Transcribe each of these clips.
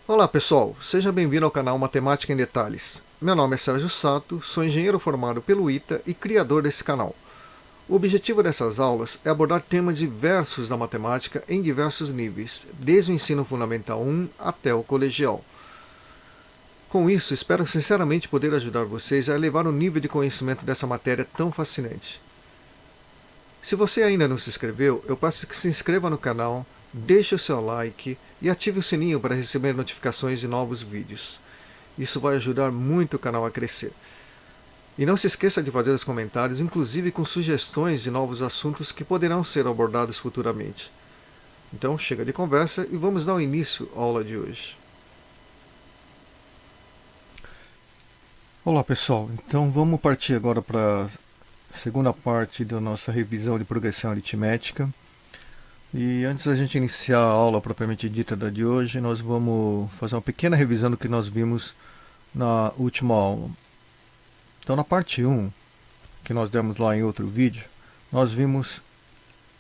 Olá pessoal, seja bem-vindo ao canal Matemática em Detalhes. Meu nome é Sérgio Sato, sou engenheiro formado pelo ITA e criador desse canal. O objetivo dessas aulas é abordar temas diversos da matemática em diversos níveis, desde o ensino fundamental 1 até o colegial. Com isso, espero sinceramente poder ajudar vocês a elevar o nível de conhecimento dessa matéria tão fascinante. Se você ainda não se inscreveu, eu peço que se inscreva no canal, deixe o seu like e ative o sininho para receber notificações de novos vídeos. Isso vai ajudar muito o canal a crescer. E não se esqueça de fazer os comentários, inclusive com sugestões de novos assuntos que poderão ser abordados futuramente. Então chega de conversa e vamos dar início à aula de hoje. Olá pessoal, então vamos partir agora para a segunda parte da nossa revisão de progressão aritmética. E antes da gente iniciar a aula propriamente dita da de hoje, nós vamos fazer uma pequena revisão do que nós vimos na última aula. Então na parte 1, que nós demos lá em outro vídeo, nós vimos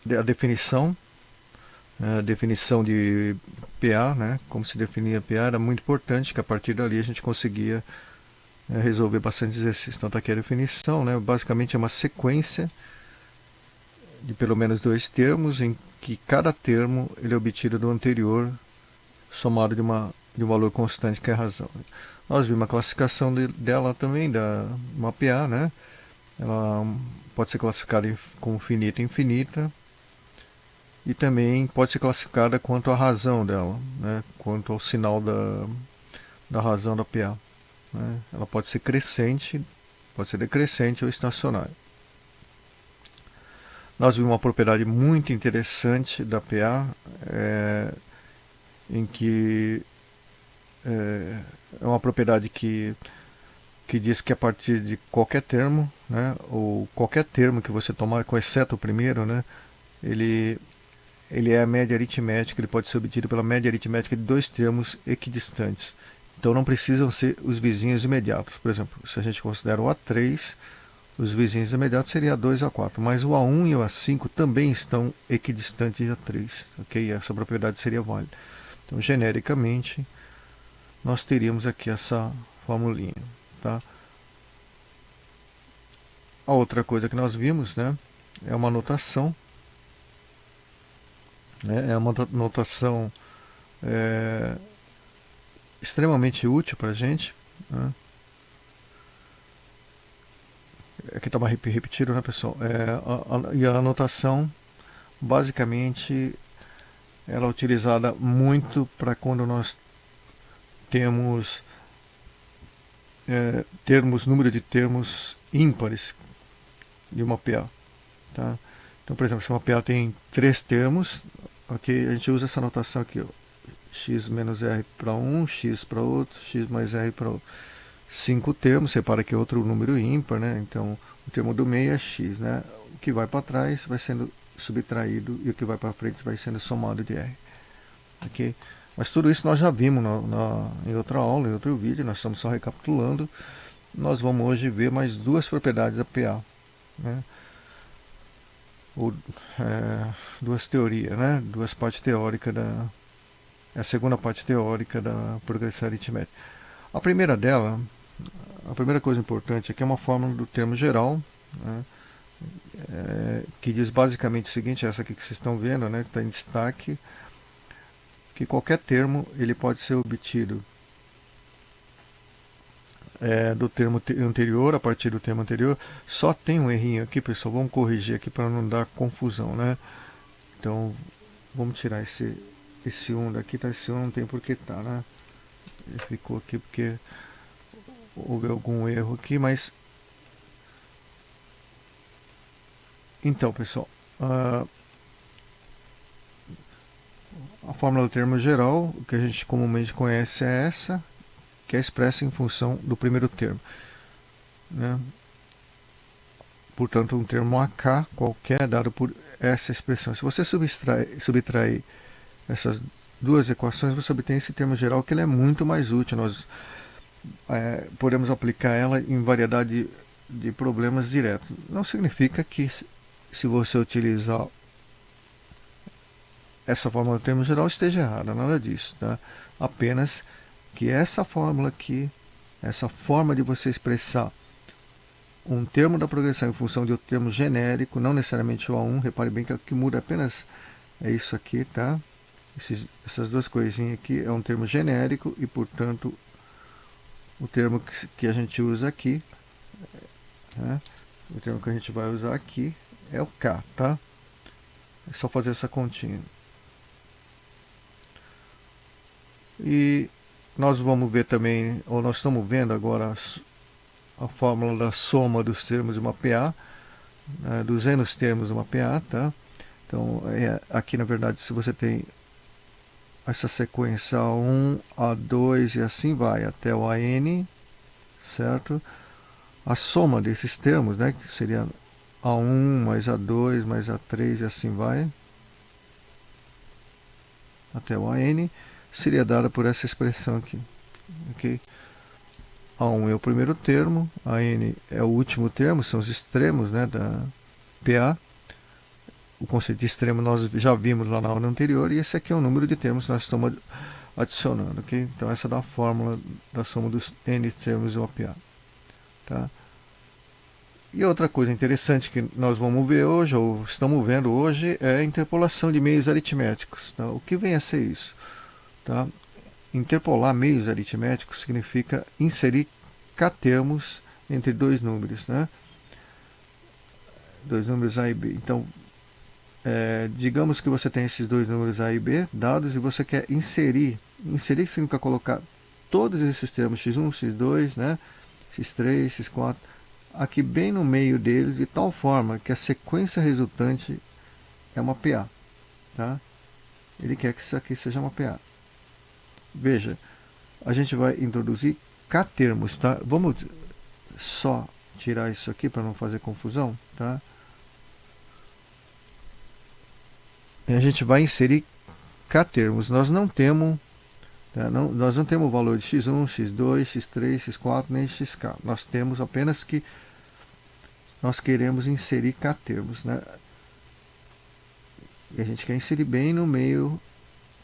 a definição de PA, né? Como se definia PA, era muito importante, que a partir dali a gente conseguia resolver bastante exercícios. Então está aqui a definição, né? Basicamente é uma sequência de pelo menos dois termos, em que cada termo ele é obtido do anterior, somado de um valor constante, que é a razão. Nós vimos a classificação dela também, da uma PA, né? Ela pode ser classificada como finita e infinita, e também pode ser classificada quanto à razão dela, né? Quanto ao sinal da razão da PA. Né? Ela pode ser crescente, pode ser decrescente ou estacionária. Nós vimos uma propriedade muito interessante da PA, em que é uma propriedade que diz que a partir de qualquer termo, né, ou qualquer termo que você tomar, exceto o primeiro, né, ele é a média aritmética, ele pode ser obtido pela média aritmética de dois termos equidistantes. Então não precisam ser os vizinhos imediatos. Por exemplo, se a gente considera o A3, os vizinhos imediatos seriam A2 e A4, mas o A1 e o A5 também estão equidistantes de A3, ok? Essa propriedade seria válida. Então, genericamente, nós teríamos aqui essa formulinha, tá? A outra coisa que nós vimos, né, é uma notação, né, é uma notação extremamente útil para a gente, né? Aqui está repetido, né, pessoal? E a anotação, basicamente, ela é utilizada muito para quando nós temos número de termos ímpares de uma PA. Tá? Então, por exemplo, se uma PA tem três termos, okay, a gente usa essa notação aqui, ó, x menos r para um, x para outro, x mais r para outro. 5 termos, separa que é outro número ímpar, né? Então o termo do meio é x, né? O que vai para trás vai sendo subtraído e o que vai para frente vai sendo somado de r. Ok? Mas tudo isso nós já vimos em outra aula, em outro vídeo, nós estamos só recapitulando. Nós vamos hoje ver mais duas propriedades da PA, né? Duas teorias, né? Duas partes teóricas a segunda parte teórica da progressão aritmética. A primeira dela, a primeira coisa importante aqui é uma fórmula do termo geral, né, que diz basicamente o seguinte, essa aqui que vocês estão vendo, né, que está em destaque, que qualquer termo ele pode ser obtido do termo anterior, a partir do termo anterior. Só tem um errinho aqui, pessoal, vamos corrigir aqui para não dar confusão, né? Então, vamos tirar esse 1 daqui, tá? Esse 1 não tem por que tá, né? Ele ficou aqui porque houve algum erro aqui, mas então, pessoal, a fórmula do termo geral, o que a gente comumente conhece é essa, que é expressa em função do primeiro termo, né? Portanto, um termo AK qualquer é dado por essa expressão. Se você subtrair essas duas equações, você obtém esse termo geral, que ele é muito mais útil. Nós podemos aplicar ela em variedade de problemas diretos. Não significa que se você utilizar essa fórmula do termo geral esteja errada, nada disso, tá? apenas que essa fórmula aqui, essa forma de você expressar um termo da progressão em função de outro termo genérico, não necessariamente o A1, repare bem que o que muda apenas é isso aqui, tá? Essas duas coisinhas aqui é um termo genérico e, portanto, o termo que a gente usa aqui, né? O termo que a gente vai usar aqui é o K, tá? É só fazer essa continha. E nós vamos ver também, ou nós estamos vendo agora a fórmula da soma dos termos de uma PA, né, dos N termos de uma PA, tá? Então, aqui na verdade, se você tem essa sequência A1, A2 e assim vai até o AN, certo? A soma desses termos, né, que seria A1 mais A2 mais A3 e assim vai, até o AN, seria dada por essa expressão aqui, ok? A1 é o primeiro termo, AN é o último termo, são os extremos, né, da PA. O conceito de extremo nós já vimos lá na aula anterior, e esse aqui é o número de termos que nós estamos adicionando, ok? Então essa é a fórmula da soma dos N termos de uma PA, tá? E outra coisa interessante que nós vamos ver hoje, ou estamos vendo hoje, é a interpolação de meios aritméticos, tá? O que vem a ser isso? Tá? Interpolar meios aritméticos significa inserir k-termos entre dois números, né? Dois números A e B. Então, digamos que você tem esses dois números A e B dados e você quer inserir. Inserir significa colocar todos esses termos x1, x2, né? x3, x4, aqui bem no meio deles, de tal forma que a sequência resultante é uma PA. Tá? Ele quer que isso aqui seja uma PA. Veja, a gente vai introduzir k-termos, tá? Vamos só tirar isso aqui para não fazer confusão, tá? E a gente vai inserir k-termos. Nós não temos, tá? Nós não temos o valor de x1, x2, x3, x4 nem xk. Nós temos apenas que nós queremos inserir k-termos, né? E a gente quer inserir bem no meio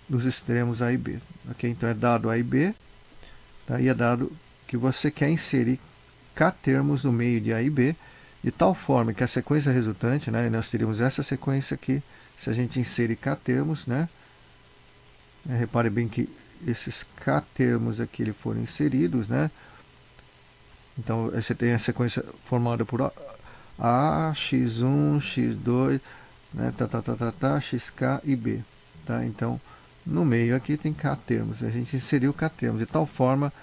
dos extremos A e B. Okay? Então é dado A e B, tá? E é dado que você quer inserir k-termos no meio de A e B, de tal forma que a sequência resultante, né, nós teríamos essa sequência aqui, se a gente inserir k-termos, né, repare bem que esses k-termos aqui eles foram inseridos, né, então você tem a sequência formada por A, x1, x2, né, xk e B, tá? Então no meio aqui tem k-termos, a gente inseriu k-termos de tal forma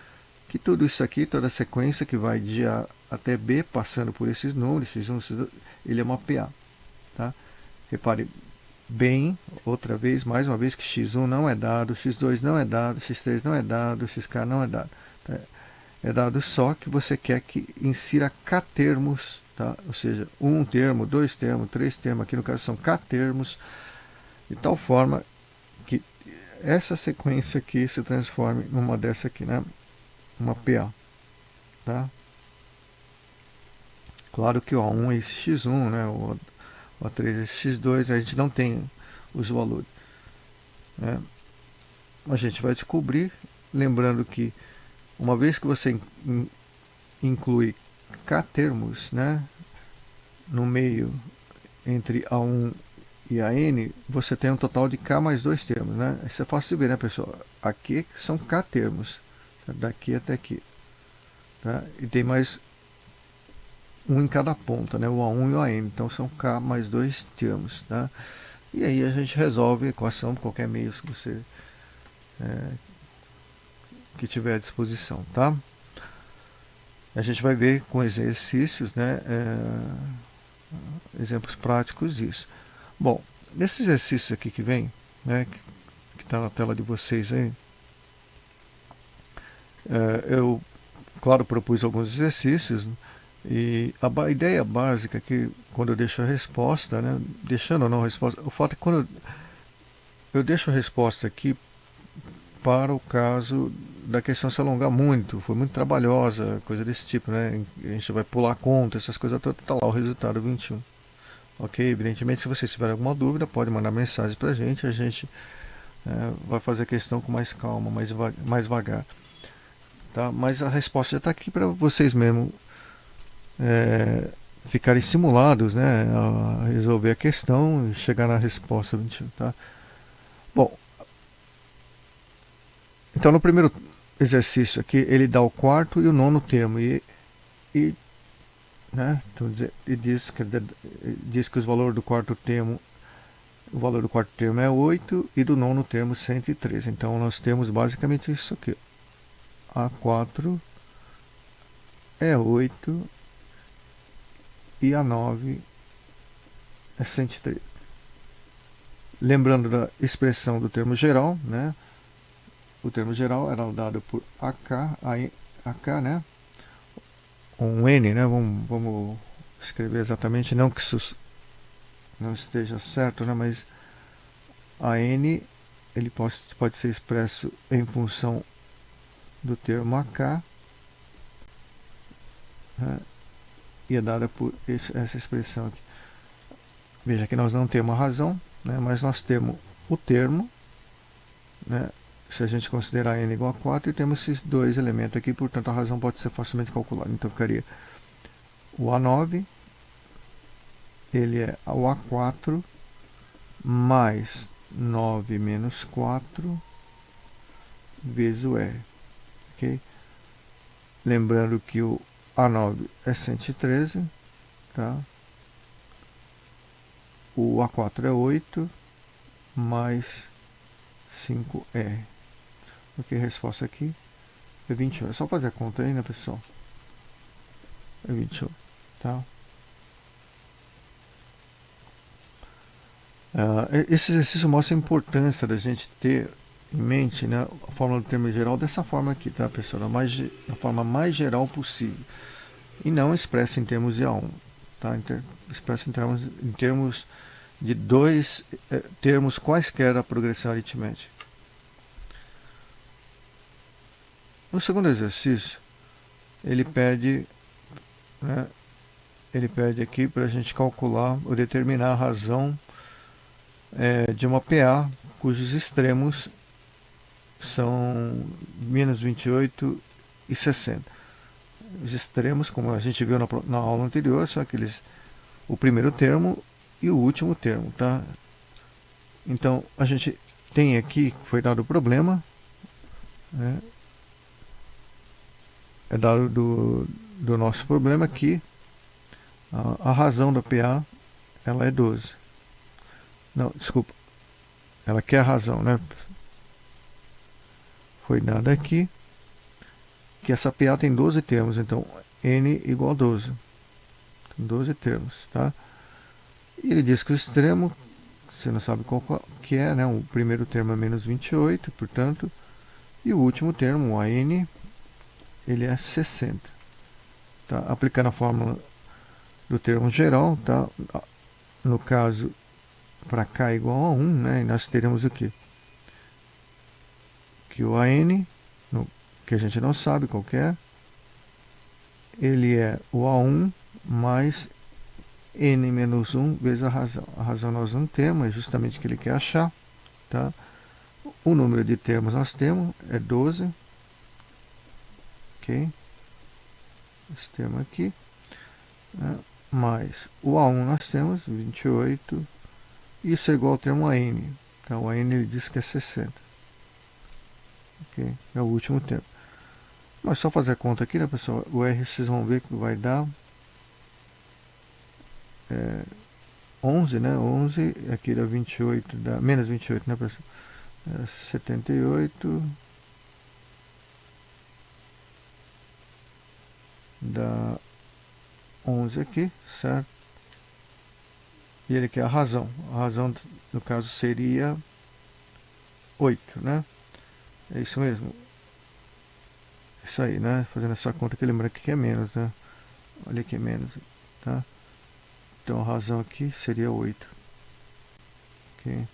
que tudo isso aqui, toda a sequência que vai de A até B, passando por esses números, x1, x2, ele é uma PA. Tá? Repare bem, outra vez, mais uma vez, que x1 não é dado, x2 não é dado, x3 não é dado, xk não é dado. Tá? É dado só que você quer que insira k-termos, tá? Ou seja, um termo, dois termos, três termos, aqui no caso são k-termos, de tal forma que essa sequência aqui se transforme numa dessa aqui, né? Uma PA, tá? Claro que o A1 é esse x1, né? O A3 é esse x2, a gente não tem os valores, né? A gente vai descobrir, lembrando que uma vez que você inclui k-termos, né, no meio entre A1 e AN, você tem um total de k mais dois termos, né? Isso é fácil de ver, né, pessoal? Aqui são k-termos, daqui até aqui, tá? E tem mais um em cada ponta, né? O A1 e o AN, então são k mais dois termos, tá? E aí a gente resolve a equação por qualquer meio que você que tiver à disposição, tá? A gente vai ver com exercícios, né, exemplos práticos disso. Bom, nesse exercício aqui que vem, né, que está na tela de vocês aí, eu, claro, propus alguns exercícios, e a ideia básica aqui, quando eu deixo a resposta, né, deixando ou não a resposta, o fato é que quando eu deixo a resposta aqui para o caso da questão se alongar muito, foi muito trabalhosa, coisa desse tipo, né? A gente vai pular a conta, essas coisas todas, tá lá o resultado 21. Ok? Evidentemente, se vocês tiverem alguma dúvida, pode mandar mensagem pra gente, a gente vai fazer a questão com mais calma, mais vagar. Tá? Mas a resposta já está aqui para vocês mesmo ficarem simulados, né, a resolver a questão e chegar na resposta 21. Tá? Bom, então no primeiro exercício aqui ele dá o quarto e o nono termo né, então, diz que os valores do quarto termo, o valor do quarto termo é 8 e do nono termo 113. Então nós temos basicamente isso aqui. A4 é 8 e A9 é 113. Lembrando da expressão do termo geral, né? O termo geral era dado por AK, né? Um N, né? Vamos escrever exatamente, não que isso não esteja certo, né? Mas a N ele pode ser expresso em função do termo AK, né? E é dada por essa expressão aqui. Veja que nós não temos a razão, né? Mas nós temos o termo, né? Se a gente considerar n igual a 4, e temos esses dois elementos aqui, portanto a razão pode ser facilmente calculada. Então ficaria o A9, ele é o A4 mais 9 menos 4 vezes o R. Okay? Lembrando que o A9 é 113, tá? O A4 é 8 mais 5R. Ok, a resposta aqui é 21. É só fazer a conta aí, né, pessoal? É 21, tá? Esse exercício mostra a importância da gente ter em mente, né, a fórmula do termo geral dessa forma aqui, tá, pessoal? Da forma mais geral possível. E não expressa em termos de A1, tá? Expressa em termos de dois termos quaisquer da progressão aritmética. No segundo exercício, ele pede, né, aqui para a gente calcular ou determinar a razão de uma PA cujos extremos são menos 28 e 60. Os extremos, como a gente viu na aula anterior, são o primeiro termo e o último termo, tá? Então a gente tem aqui, foi dado o problema, né? É dado do nosso problema aqui, a razão da PA, ela é 12. Não, desculpa, ela quer a razão, né? Foi dada aqui que essa PA tem 12 termos, então N igual a 12. Tem 12 termos, tá? E ele diz que o extremo, você não sabe qual que é, né? O primeiro termo é menos 28, portanto, e o último termo, o AN, ele é 60. Tá? Aplicando a fórmula do termo geral, tá? No caso, para K igual a 1, né? E nós teremos o quê? Que o AN, que a gente não sabe qual que é, ele é o A1 mais N menos 1 vezes a razão. A razão nós não temos, é justamente o que ele quer achar. Tá? O número de termos nós temos é 12. Ok? Esse termo aqui. Né? Mais o A1 nós temos 28. Isso é igual ao termo AN. Então o AN ele diz que é 60. Ok? É o último termo. Mas só fazer a conta aqui, né, pessoal? O R vocês vão ver que vai dar 11, né? 11, aqui dá 28, dá menos 28, né, pessoal? 78, dá 11 aqui, certo? E ele quer a razão. A razão, no caso, seria 8, né? É isso mesmo. Isso aí, né? Fazendo essa conta aqui, lembra que é menos, né? Olha aqui, menos, tá? Então a razão aqui seria 8. Ok?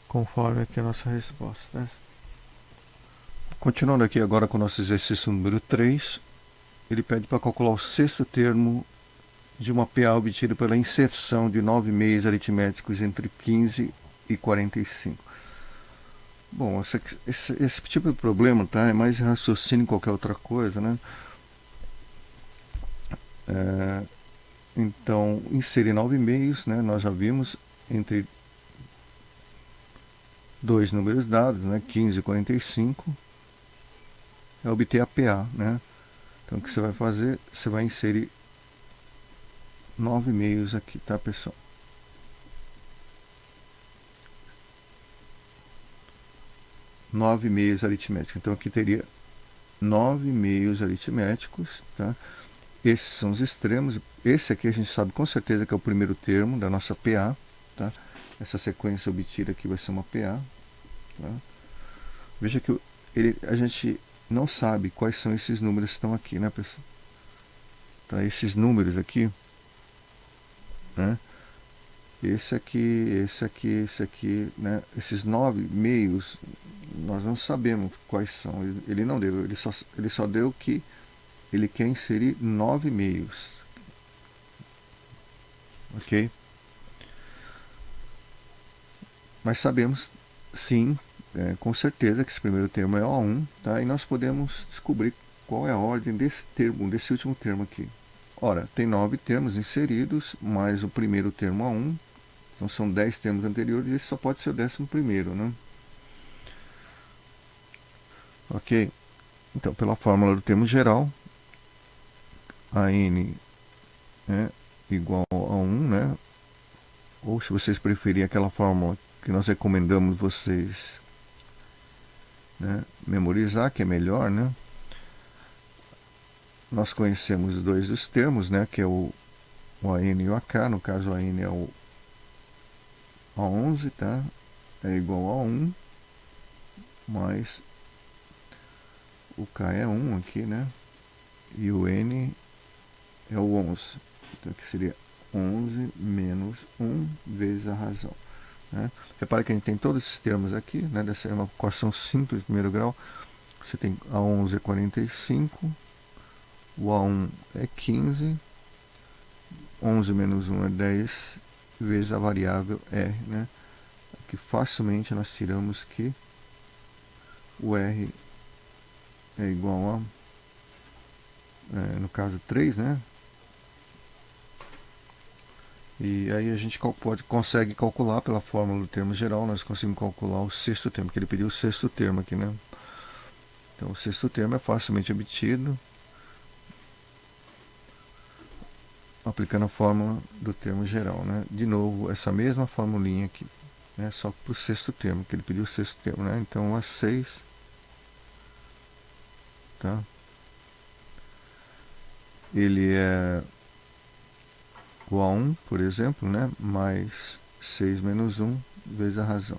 Conforme aqui a nossa resposta, né? Continuando aqui agora com o nosso exercício número 3, ele pede para calcular o sexto termo de uma PA obtida pela inserção de 9 meios aritméticos entre 15 e 45. Bom, esse tipo de problema, tá? É mais raciocínio que qualquer outra coisa, né? É, então, inserir 9 meios, né? Nós já vimos entre dois números dados, né? 15 e 45, é obter a PA, né? Então, o que você vai fazer? Você vai inserir 9 meios aqui, tá, pessoal? 9 meios aritméticos. Então, aqui teria 9 meios aritméticos, tá? Esses são os extremos. Esse aqui a gente sabe com certeza que é o primeiro termo da nossa PA, tá? Essa sequência obtida aqui vai ser uma PA, tá? Veja que a gente não sabe quais são esses números que estão aqui, né, pessoal? Tá? Esses números aqui, né? Esse aqui, né? Esses 9 meios, nós não sabemos quais são. Ele não deu, ele só deu que ele quer inserir 9 meios, ok? Mas sabemos, sim, com certeza que esse primeiro termo é O1, tá? E nós podemos descobrir qual é a ordem desse termo, desse último termo aqui. Ora, tem 9 termos inseridos, mais o primeiro termo O1, então são 10 termos anteriores e esse só pode ser o 11º, né? Ok? Então, pela fórmula do termo geral, a n é igual a 1, né? Ou se vocês preferirem aquela fórmula que nós recomendamos vocês, né, memorizar, que é melhor, né? Nós conhecemos dois dos termos, né, que é o AN e o AK. No caso, o AN é o A11, tá? É igual a 1, mais o K é 1 aqui, né? E o N é o 11. Então aqui seria 11 menos 1 vezes a razão. Né? Repare que a gente tem todos esses termos aqui, né? Dessa é uma equação simples de primeiro grau. Você tem A11 é 45, o A1 é 15, 11 menos 1 é 10, vezes a variável R, né? Aqui facilmente nós tiramos que o R é igual a, no caso, 3, né? E aí a gente consegue calcular pela fórmula do termo geral, nós conseguimos calcular o sexto termo, que ele pediu o sexto termo aqui, né? Então o sexto termo é facilmente obtido aplicando a fórmula do termo geral, né? De novo, essa mesma formulinha aqui, né? Só para o sexto termo, que ele pediu o sexto termo, né? Então a 6, tá? Ele é o A1, por exemplo, né? Mais 6 menos 1 vezes a razão.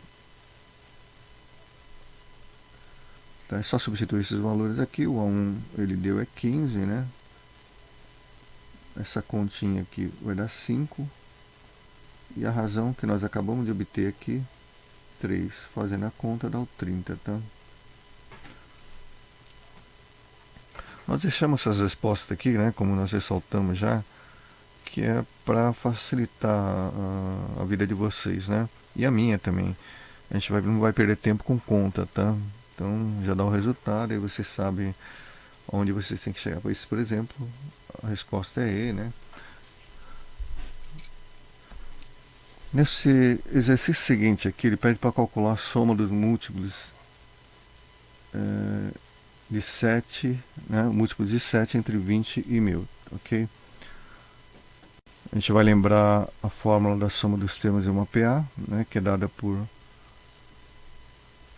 Tá? É só substituir esses valores aqui. O A1 ele deu é 15, né? Essa continha aqui vai dar 5. E a razão que nós acabamos de obter aqui, 3. Fazendo a conta dá o 30, tá? Nós deixamos essas respostas aqui, né? Como nós ressaltamos já, que é para facilitar a vida de vocês, né? E a minha também. A gente não vai perder tempo com conta, tá? Então já dá o resultado e você sabe onde vocês têm que chegar. Por exemplo, a resposta é E, né? Nesse exercício seguinte aqui, ele pede para calcular a soma dos múltiplos de 7, né? Múltiplos de 7 entre 20 e 1000, ok? A gente vai lembrar a fórmula da soma dos termos de uma PA, né? Que é dada por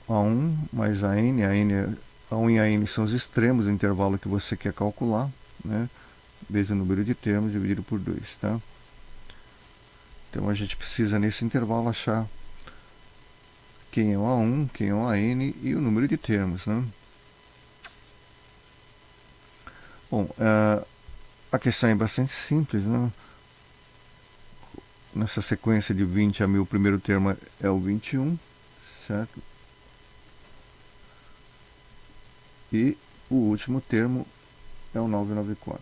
A1 mais AN. A1 e AN são os extremos do intervalo que você quer calcular, né? Vezes o número de termos dividido por 2, tá? Então a gente precisa nesse intervalo achar quem é o A1, quem é o AN e o número de termos, né? Bom, a questão é bastante simples, né? Nessa sequência de 20 a 1000, o primeiro termo é o 21, certo? E o último termo é o 994.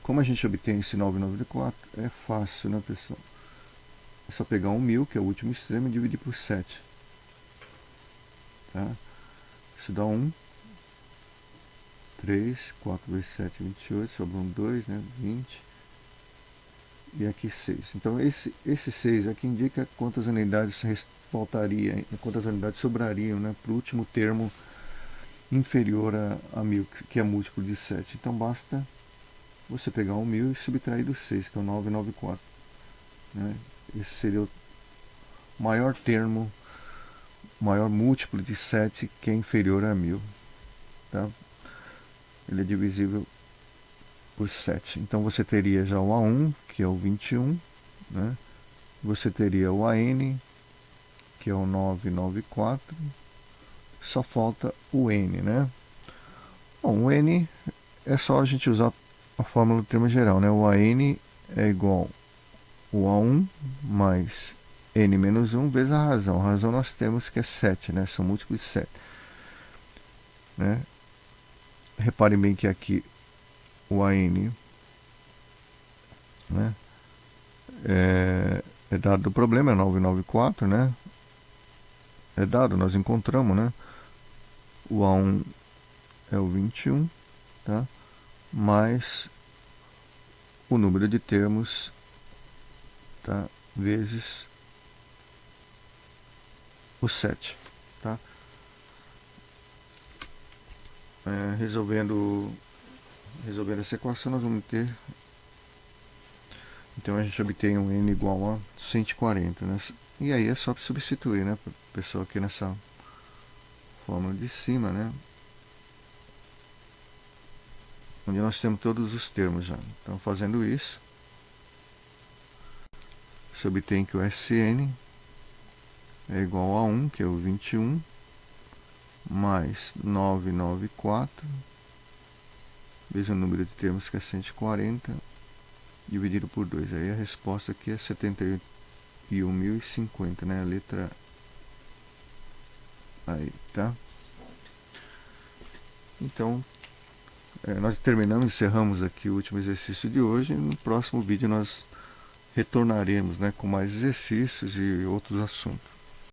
Como a gente obtém esse 994? É fácil, né, pessoal? É só pegar um 1000, que é o último extremo, e dividir por 7. tá? Isso dá 1, 3, 4 vezes 7, 28, sobrou um 2, né? 20. E aqui 6. Então esse 6 aqui indica quantas unidades faltaria, quantas unidades sobrariam, né, para o último termo inferior a 1000, que é múltiplo de 7. Então basta você pegar o 1000 e subtrair do 6, que é o 994. Né? Esse seria o maior termo, maior múltiplo de 7 que é inferior a 1000. Tá? Ele é divisível por 7. Então você teria já o A1, que é o 21, né? Você teria o AN, que é o 994. Só falta o N, né? Bom, o N é só a gente usar a fórmula do termo geral, né? O AN é igual o A1 mais N menos 1 vezes a razão. A razão nós temos que é 7, né? São múltiplos de 7. Né? Reparem bem que aqui o AN, né, é dado do problema, é 994, né? É dado, nós encontramos, né? O A1 é o 21, tá? Mais o número de termos, tá? Vezes o 7, tá? Resolvendo essa equação, nós vamos ter, então a gente obtém um n igual a 140, né? E aí é só substituir, né, pessoal, aqui nessa fórmula de cima, né, onde nós temos todos os termos já. Então, fazendo isso, você obtém que o Sn é igual a 1, que é o 21, mais 994, vezes o número de termos, que é 140, dividido por 2. Aí a resposta aqui é 71.050, né? A letra aí, tá? Então, nós terminamos, encerramos aqui o último exercício de hoje. No próximo vídeo nós retornaremos, né, com mais exercícios e outros assuntos.